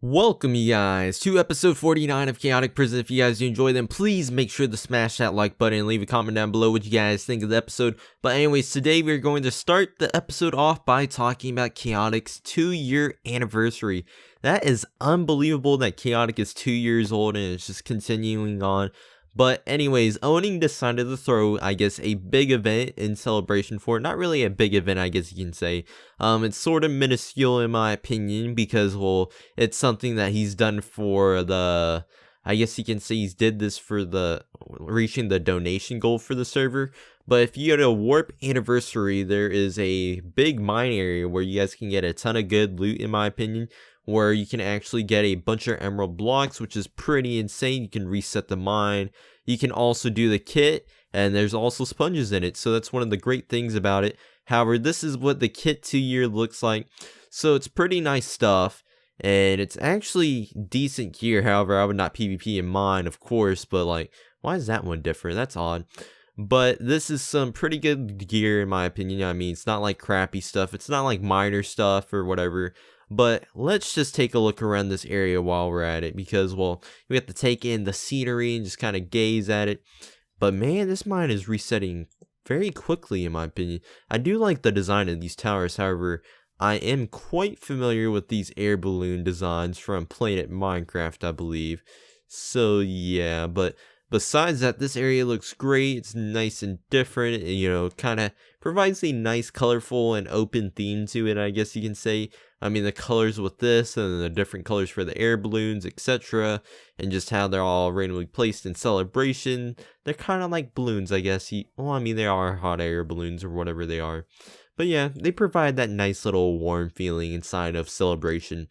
Welcome you guys to episode 49 of Chaotic Prison. If you guys do enjoy them, please make sure to smash that like button and leave a comment down below what you guys think of the episode. But anyways, today we're going to start the episode off by talking about Chaotic's 2-year anniversary. That is unbelievable that Chaotic is 2 years old and it's just continuing on. But anyways, Owning decided to throw, I guess, a big event in celebration for it. Not really a big event, I guess you can say. It's sort of minuscule in my opinion because, well, it's something that he's done for the, I guess you can say he's did this for the, reaching the donation goal for the server. But if you go to Warp Anniversary, there is a big mine area where you guys can get a ton of good loot in my opinion, where you can actually get a bunch of emerald blocks, which is pretty insane. You can reset the mine. You can also do the kit, and there's also sponges in it, so that's one of the great things about it. However, this is what the kit 2-year looks like, so it's pretty nice stuff, and it's actually decent gear. However, I would not PvP in mine, of course, but like, why is that one different? That's odd. But this is some pretty good gear in my opinion. I mean, it's not like crappy stuff. It's not like miner stuff or whatever. But let's just take a look around this area while we're at it, because, well, we have to take in the scenery and just kind of gaze at it. But man, this mine is resetting very quickly in my opinion. I do like the design of these towers. However, I am quite familiar with these air balloon designs from Planet Minecraft, I believe. So yeah, but besides that, this area looks great. It's nice and different, you know, kind of provides a nice, colorful, and open theme to it, I guess you can say. I mean, the colors with this and the different colors for the air balloons, etc. And just how they're all randomly placed in celebration. They're kind of like balloons, I guess. Well, I mean, they are hot air balloons or whatever they are. But yeah, they provide that nice little warm feeling inside of celebration.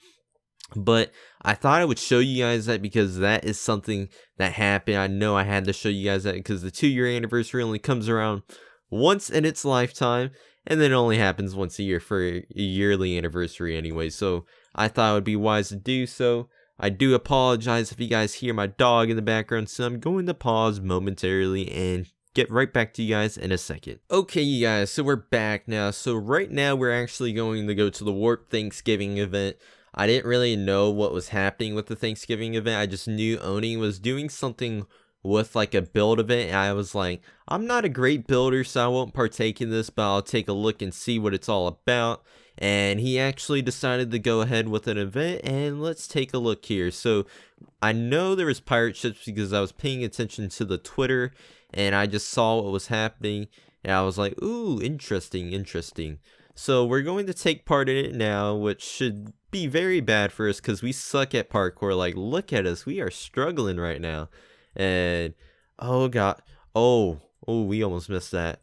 But I thought I would show you guys that because that is something that happened. I know I had to show you guys that because the 2-year anniversary only comes around once in its lifetime, and then it only happens once a year for a yearly anniversary anyway. So I thought it would be wise to do so. I do apologize if you guys hear my dog in the background, so I'm going to pause momentarily and get right back to you guys in a second. Okay, you guys, so we're back now. So right now we're actually going to go to the Warp Thanksgiving event. I didn't really know what was happening with the Thanksgiving event. I just knew Owning was doing something with like a build event, and I was like, I'm not a great builder, so I won't partake in this, but I'll take a look and see what it's all about. And he actually decided to go ahead with an event, and let's take a look here. So I know there was pirate ships because I was paying attention to the Twitter, and I just saw what was happening, and I was like, ooh, interesting. So we're going to take part in it now, which should be very bad for us because we suck at parkour. Like, look at us, we are struggling right now. And oh god, oh we almost missed that.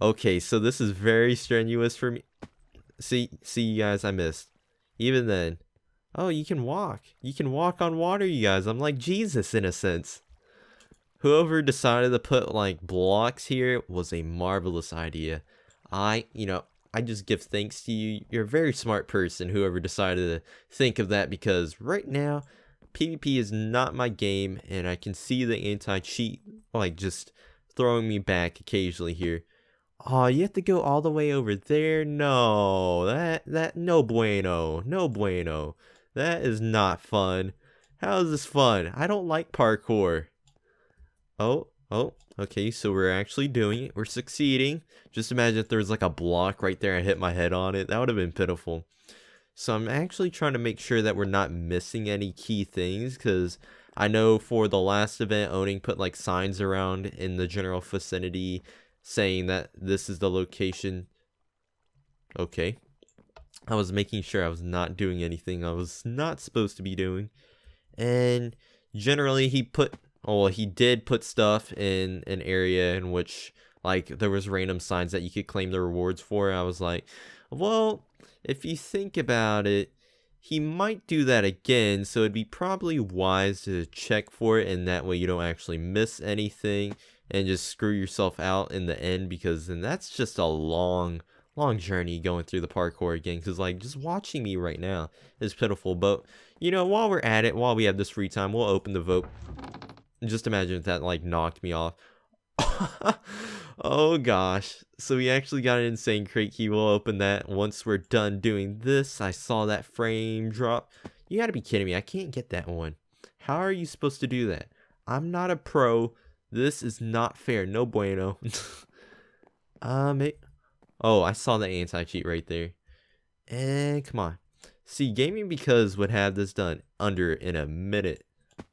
Okay, so this is very strenuous for me. See you guys, I missed. Even then, oh, you can walk on water, you guys. I'm like Jesus in a sense. Whoever decided to put like blocks here was a marvelous idea. I just give thanks to you. You're a very smart person, whoever decided to think of that, because right now PvP is not my game, and I can see the anti-cheat like just throwing me back occasionally here. Oh, you have to go all the way over there? No, that no bueno. That is not fun. How is this fun? I don't like parkour. Oh, okay, so we're actually doing it. We're succeeding. Just imagine if there was like a block right there, I hit my head on it. That would have been pitiful. So I'm actually trying to make sure that we're not missing any key things, because I know for the last event, Owning put like signs around in the general vicinity saying that this is the location. Okay. I was making sure I was not doing anything I was not supposed to be doing. And generally he did put stuff in an area in which like there was random signs that you could claim the rewards for. I was like, well, if you think about it, he might do that again, so it'd be probably wise to check for it, and that way you don't actually miss anything and just screw yourself out in the end, because then that's just a long journey going through the parkour again, because like just watching me right now is pitiful. But you know, while we're at it, while we have this free time, we'll open the vote. Just imagine if that like knocked me off. Oh gosh, so we actually got an insane crate key. We'll open that once we're done doing this. I saw that frame drop. You gotta be kidding me. I can't get that one. How are you supposed to do that? I'm not a pro. This is not fair. No bueno. Oh, I saw the anti-cheat right there. And come on. See, Gaming Because would have this done in a minute.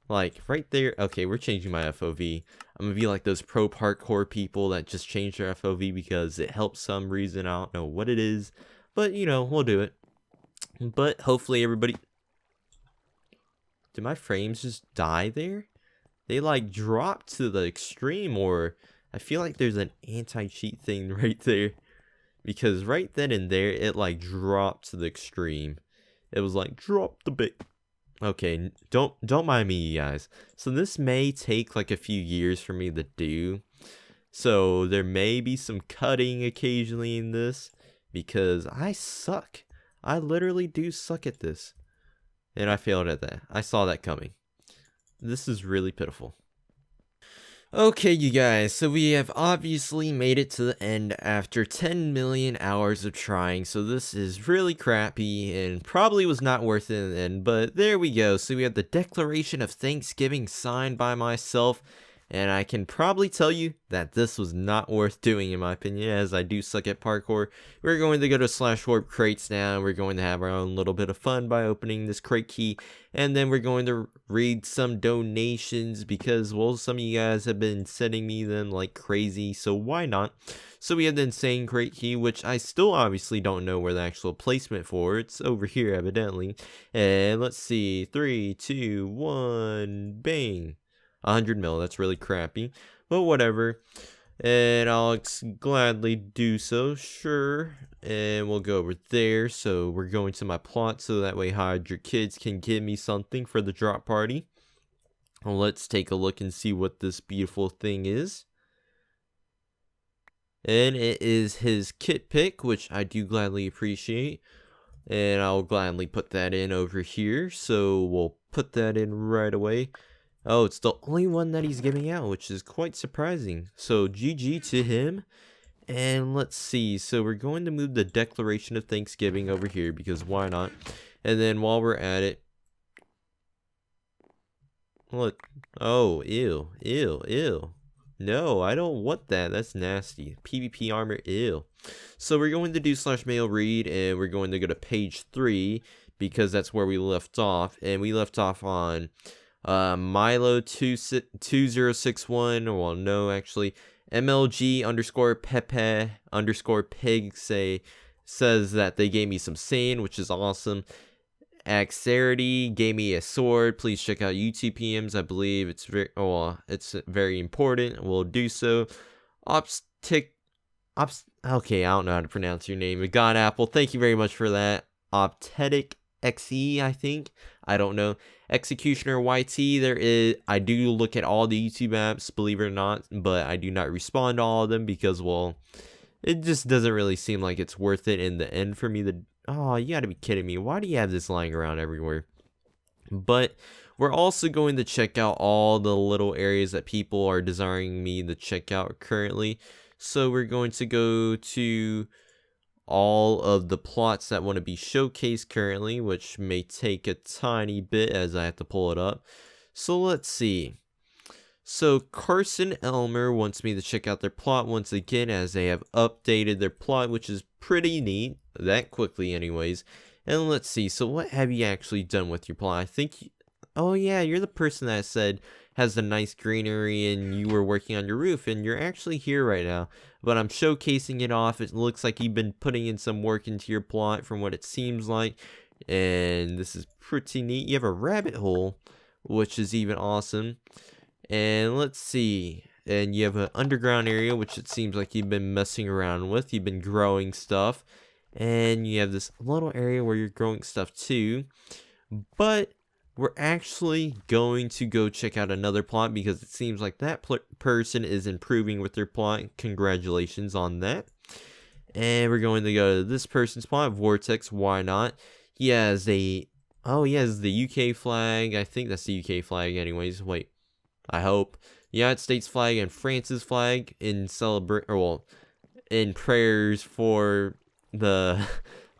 Like, right there. Okay, we're changing my FOV. I'm gonna be like those pro parkour people that just change their FOV because it helps some reason. I don't know what it is. But, you know, we'll do it. But hopefully everybody... Did my frames just die there? They like dropped to the extreme, or I feel like there's an anti-cheat thing right there. Because right then and there, it like dropped to the extreme. It was like, drop the bait. Okay, don't mind me, you guys. So this may take like a few years for me to do. So there may be some cutting occasionally in this. Because I suck. I literally do suck at this. And I failed at that. I saw that coming. This is really pitiful. Okay, you guys, so we have obviously made it to the end after 10 million hours of trying, so this is really crappy and probably was not worth it in the end, but there we go. So we have the Declaration of Thanksgiving signed by myself, and I can probably tell you that this was not worth doing in my opinion, as I do suck at parkour. We're going to go to /warp crates now, and we're going to have our own little bit of fun by opening this crate key, and then we're going to read some donations because, well, some of you guys have been sending me them like crazy, so why not? So we have the insane crate key, which I still obviously don't know where the actual placement for. It's over here evidently, and let's see, 3, 2, 1, bang. 100 mil, that's really crappy, but whatever, and I'll gladly do so, sure, and we'll go over there. So we're going to my plot, so that way Hide Your Kids can give me something for the drop party. Well, let's take a look and see what this beautiful thing is, and it is his kit pick, which I do gladly appreciate, and I'll gladly put that in over here, so we'll put that in right away. Oh, it's the only one that he's giving out, which is quite surprising. So, GG to him. And let's see. So, we're going to move the Declaration of Thanksgiving over here, because why not? And then while we're at it... Look. Oh, ew. Ew. Ew. No, I don't want that. That's nasty. PvP armor, ew. So, we're going to do /mail read, and we're going to go to page 3, because that's where we left off. And we left off on... Milo 2061, well, no, actually, MLG underscore Pepe underscore Pig says that they gave me some sand, which is awesome. Axarity gave me a sword. Please check out YouTube PMs. I believe it's very important. We'll do so. Okay, I don't know how to pronounce your name. God Apple, thank you very much for that. Optetic XE, I think. I don't know. Executioner YT, I do look at all the YouTube apps, believe it or not, but I do not respond to all of them because, well, it just doesn't really seem like it's worth it in the end for me to... Oh, you gotta be kidding me. Why do you have this lying around everywhere? But we're also going to check out all the little areas that people are desiring me to check out currently. So we're going to go to... all of the plots that want to be showcased currently, which may take a tiny bit as I have to pull it up. So let's see. So Carson Elmer wants me to check out their plot once again, as they have updated their plot, which is pretty neat, that quickly anyways. And let's see, so what have you actually done with your plot? I think, oh yeah, you're the person that said has the nice greenery and you were working on your roof, and you're actually here right now. But I'm showcasing it off. It looks like you've been putting in some work into your plot from what it seems like. And this is pretty neat. You have a rabbit hole, which is even awesome. And let's see. And you have an underground area, which it seems like you've been messing around with. You've been growing stuff. And you have this little area where you're growing stuff too. But we're actually going to go check out another plot because it seems like that person is improving with their plot. Congratulations on that. And we're going to go to this person's plot, Vortex. Why not? He has the UK flag. I think that's the UK flag anyways. Wait, I hope. United States flag and France's flag in in prayers for the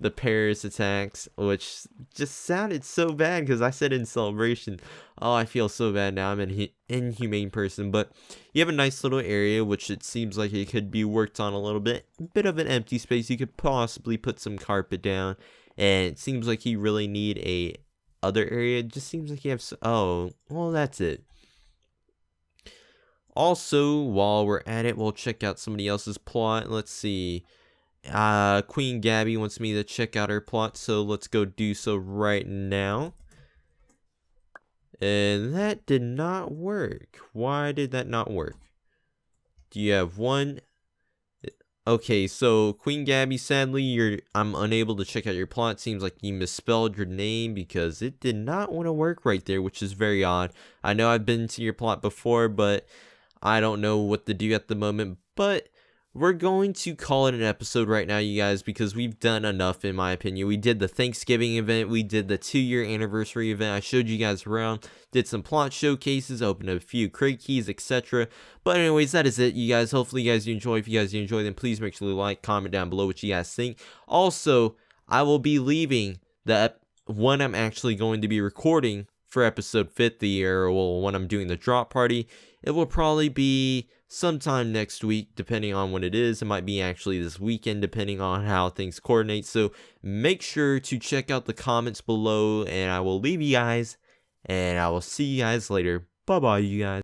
the Paris attacks, which just sounded so bad because I said in celebration. Oh, I feel so bad now. I'm an inhumane person. But you have a nice little area, which it seems like it could be worked on a little bit. A bit of an empty space. You could possibly put some carpet down. And it seems like you really need a other area. It just seems like you have... Oh, well, that's it. Also, while we're at it, we'll check out somebody else's plot. Let's see. Queen Gabby wants me to check out her plot, so let's go do so right now. And that did not work. Why did that not work? Do you have one? Okay, so Queen Gabby, sadly, I'm unable to check out your plot. Seems like you misspelled your name because it did not want to work right there, which is very odd. I know I've been to your plot before, but I don't know what to do at the moment. But we're going to call it an episode right now, you guys, because we've done enough, in my opinion. We did the Thanksgiving event. We did the 2-year anniversary event. I showed you guys around, did some plot showcases, opened a few crate keys, etc. But anyways, that is it, you guys. Hopefully, you guys do enjoy. If you guys do enjoy, then please make sure to like, comment down below what you guys think. Also, I will be leaving the one I'm actually going to be recording for episode 50, or well, when I'm doing the drop party. It will probably be sometime next week, depending on when it is. It might be actually this weekend, depending on how things coordinate. So make sure to check out the comments below, and I will leave you guys, and I will see you guys later. Bye bye, you guys.